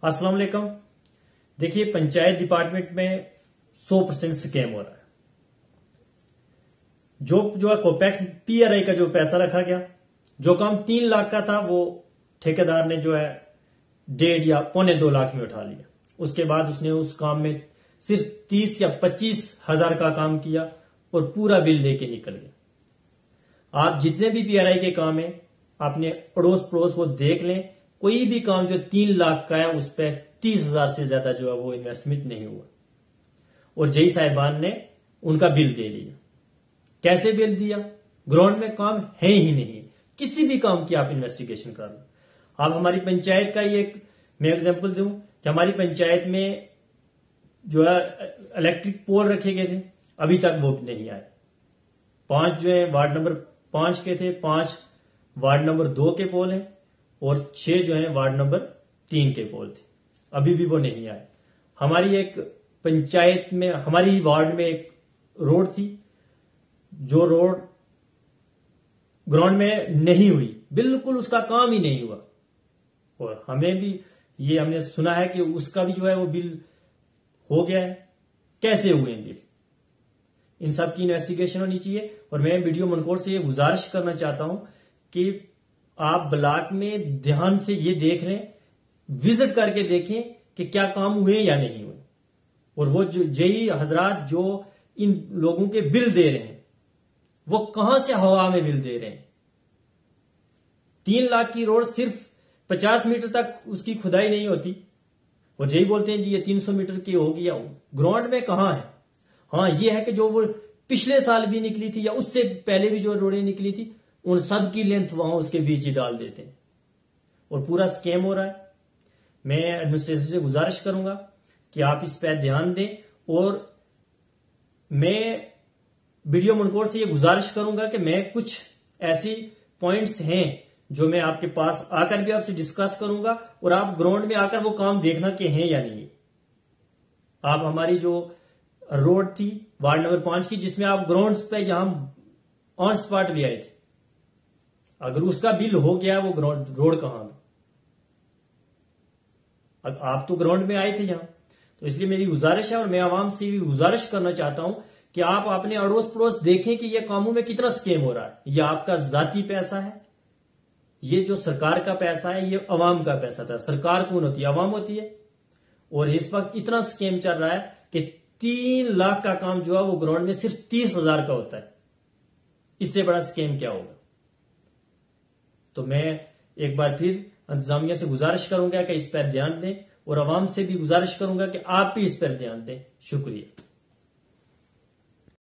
अस्सलाम वालेकुम। देखिए, पंचायत डिपार्टमेंट में 100% स्कैम हो रहा है। जो है कोपैक्स पीआरआई का जो पैसा रखा गया, जो काम 3 लाख का था वो ठेकेदार ने जो है 1.5 या 1.25 लाख में उठा लिया। उसके बाद उसने उस काम में सिर्फ 30 या 25 हजार का काम किया और पूरा बिल लेके निकल गया। आप जितने भी पीआरआई के काम है अपने अड़ोस पड़ोस वो देख लें, कोई भी काम जो 3 लाख का है उस पर 30 हजार से ज्यादा जो है वो इन्वेस्टमेंट नहीं हुआ। और जय साहिबान ने उनका बिल दे लिया। कैसे बिल दिया? ग्राउंड में काम है ही नहीं। किसी भी काम की आप इन्वेस्टिगेशन कर लो। आप हमारी पंचायत का ये मैं एग्जांपल दूं कि हमारी पंचायत में जो है इलेक्ट्रिक पोल रखे गए थे, अभी तक वो नहीं आए। 5 जो है वार्ड नंबर 5 के थे, 5 वार्ड नंबर 2 के पोल हैं और 6 जो है वार्ड नंबर 3 के पोल थे, अभी भी वो नहीं आए। हमारी एक पंचायत में, हमारी वार्ड में एक रोड थी, जो रोड ग्राउंड में नहीं हुई, बिल्कुल उसका काम ही नहीं हुआ। और हमें भी ये हमने सुना है कि उसका भी जो है वो बिल हो गया है। कैसे हुए बिल? इन सब की इन्वेस्टिगेशन होनी चाहिए। और मैं वीडियो मनकोर से ये गुजारिश करना चाहता हूं कि आप ब्लॉक में ध्यान से ये देख लें, विजिट करके देखें कि क्या काम हुए या नहीं हुए। और वो जो जेई हजरात जो इन लोगों के बिल दे रहे हैं, वो कहां से हवा में बिल दे रहे हैं। 3 लाख की रोड सिर्फ 50 मीटर तक उसकी खुदाई नहीं होती। वो जेई बोलते हैं जी ये 300 मीटर की होगी, या ग्राउंड में कहां है। हाँ, ये है कि जो वो पिछले साल भी निकली थी या उससे पहले भी जो रोडें निकली थी, उन सब की लेंथ वहां उसके बीच ही डाल देते हैं और पूरा स्कैम हो रहा है। मैं एडमिनिस्ट्रेशन से गुजारिश करूंगा कि आप इस पर ध्यान दें। और मैं वीडियो मनकोर से ये गुजारिश करूंगा कि मैं कुछ ऐसी पॉइंट्स हैं जो मैं आपके पास आकर भी आपसे डिस्कस करूंगा और आप ग्राउंड में आकर वो काम देखना के हैं या नहीं। आप हमारी जो रोड थी वार्ड नंबर 5 की, जिसमें आप ग्राउंड पे यहां ऑन स्पॉट भी आए थे, अगर उसका बिल हो गया वो रोड कहां है? आप तो ग्राउंड में आए थे यहां। तो इसलिए मेरी गुजारिश है और मैं आवाम से भी गुजारिश करना चाहता हूं कि आप अपने अड़ोस पड़ोस देखें कि यह कामों में कितना स्कैम हो रहा है। यह आपका जाती पैसा है, ये जो सरकार का पैसा है, ये अवाम का पैसा था। सरकार कौन होती है? अवाम होती है। और इस वक्त इतना स्कैम चल रहा है कि 3 लाख का काम जो है वो ग्राउंड में सिर्फ 30 हजार का होता है। इससे बड़ा स्कैम क्या होगा? तो मैं एक बार फिर इंतजामिया से गुजारिश करूंगा कि इस पर ध्यान दें और अवाम से भी गुजारिश करूंगा कि आप भी इस पर ध्यान दें। शुक्रिया।